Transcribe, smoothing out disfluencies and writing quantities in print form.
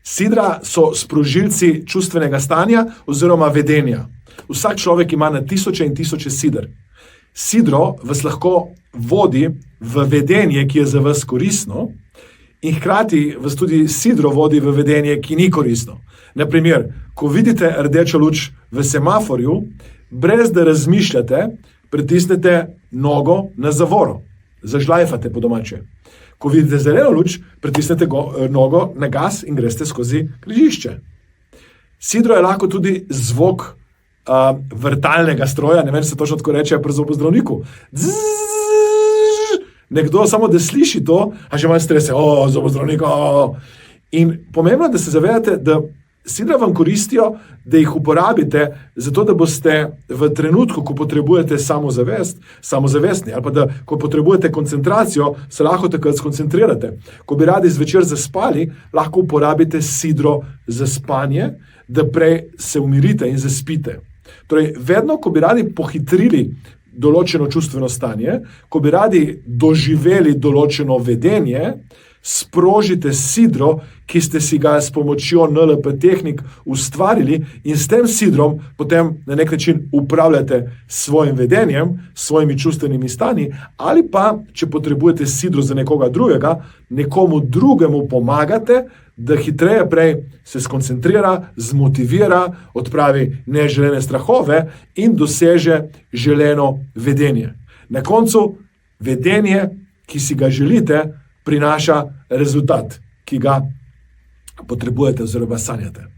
Sidra so sprožilci čustvenega stanja oziroma vedenja. Vsak človek ima na tisoče in tisoče sider. Sidro vas lahko vodi v vedenje, ki je za vas koristno, in hkrati vas tudi sidro vodi v vedenje, ki ni koristno. Naprimer, ko vidite rdečo luč v semaforju, brez da razmišljate, pritisnete nogo na zavoro, zažlajfate po domače. Ko vidite zeleno luč, pritisnete nogo na gas in greste skozi križišče. Sidro je lahko tudi zvok vrtalnega stroja, ne vem, se točno tako reče pri zobozdravniku. Nekdo samo da sliši to, a že malo strese, zobozdravnik, In pomembno je, da se zavedate, da sidra vam koristijo, da jih uporabite, zato da boste v trenutku, ko potrebujete samozavestni, ali pa da, ko potrebujete koncentracijo, se lahko takrat skoncentrirate. Ko bi radi zvečer zaspali, lahko uporabite sidro za spanje, da prej se umirite in zaspite. Torej, vedno, ko bi radi pohitrili določeno čustveno stanje, ko bi radi doživeli določeno vedenje, sprožite sidro, ki ste si ga s pomočjo NLP tehnik ustvarili in s tem sidrom potem na nek način upravljate svojim vedenjem, svojimi čustvenimi stanji, ali pa, če potrebujete sidro za nekoga drugega, nekomu drugemu pomagate, da hitreje prej se skoncentrira, zmotivira, odpravi neželene strahove in doseže želeno vedenje. Na koncu vedenje, ki si ga želite, prinaša rezultat, ki ga potrebujete oziroma sanjate.